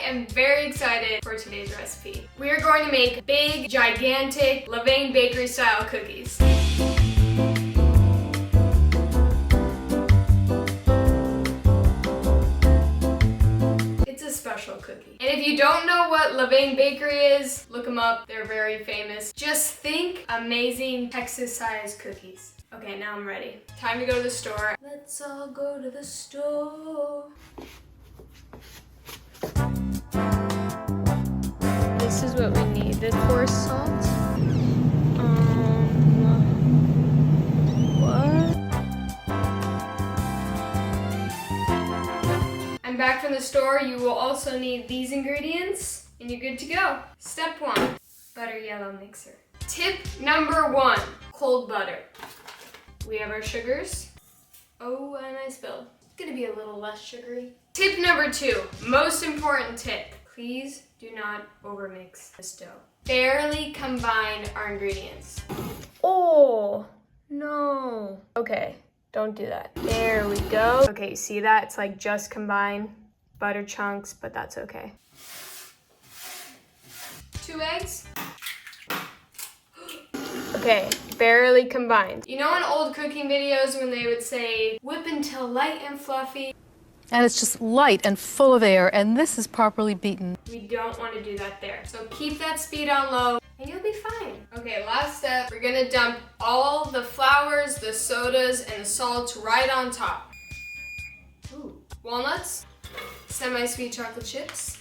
am very excited for today's recipe. We are going to make big, gigantic Levain bakery style cookies. It's a special cookie. And if you don't know what Levain Bakery is, look them up. They're very famous. Just think amazing Texas-sized cookies. Okay, now I'm ready. Time to go to the store. Let's all go to the store. This is what we need. The coarse salt. What? I'm back from the store. You will also need these ingredients, and you're good to go. Step 1, butter yellow mixer. Tip number 1, cold butter. We have our sugars. Oh, and I spilled. It's gonna be a little less sugary. Tip number 2, most important tip. Please do not overmix this dough. Barely combine our ingredients. Oh, no. Okay, don't do that. There we go. Okay, see that? It's like just combine butter chunks, but that's okay. 2 eggs. Okay, barely combined. You know in old cooking videos when they would say, whip until light and fluffy? And it's just light and full of air, and this is properly beaten. We don't want to do that there. So keep that speed on low, and you'll be fine. Okay, last step. We're gonna dump all the flours, the sodas, and the salts right on top. Ooh. Walnuts, semi-sweet chocolate chips.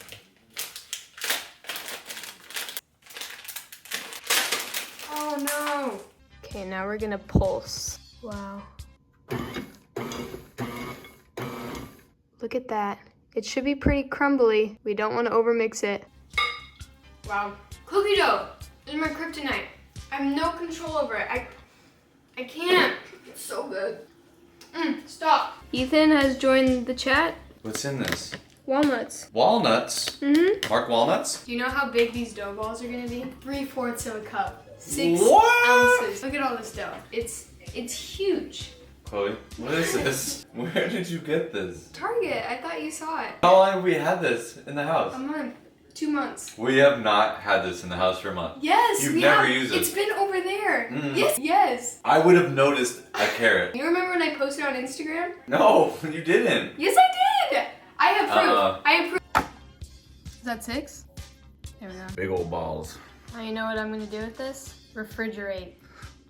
Oh no. Okay, now we're gonna pulse. Wow. Look at that. It should be pretty crumbly. We don't want to overmix it. Wow. Cookie dough is my kryptonite. I have no control over it. I can't. It's so good. Stop. Ethan has joined the chat. What's in this? Walnuts. Walnuts? Mm-hmm. Mark walnuts? Do you know how big these dough balls are gonna be? 3/4 of a cup. 6 What? ounces. Look at all this dough. It's huge. Chloe, what is this? Where did you get this? Target. I thought you saw it. How long have we had this in the house? A month. 2 months. We have not had this in the house for a month. Yes, You've we never have. used it. It's been over there. Mm. Yes, yes. I would have noticed a carrot. You remember when I posted on Instagram? No, you didn't. Yes, I did. I have proof. I have proof. Is that 6? There we go. Big old balls. Now you know what I'm gonna do with this? Refrigerate.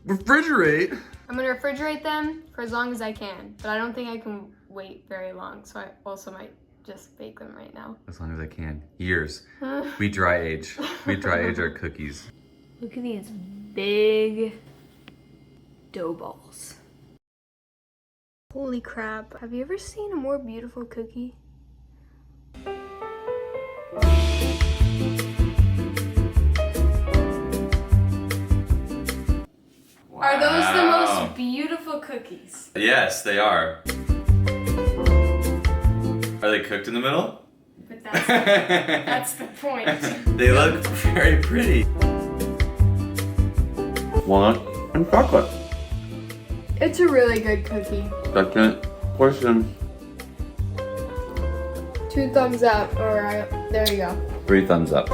Refrigerate? I'm gonna refrigerate them for as long as I can, but I don't think I can wait very long, so I also might just bake them right now. As long as I can. Years. We dry age. We dry age our cookies. Look at these big dough balls. Holy crap. Have you ever seen a more beautiful cookie? Wow. Are those the most beautiful cookies? Yes, they are. Are they cooked in the middle? But that's the point. They look very pretty. Walnut and chocolate. It's a really good cookie. Second portion. 2 thumbs up. Alright, there you go. 3 thumbs up.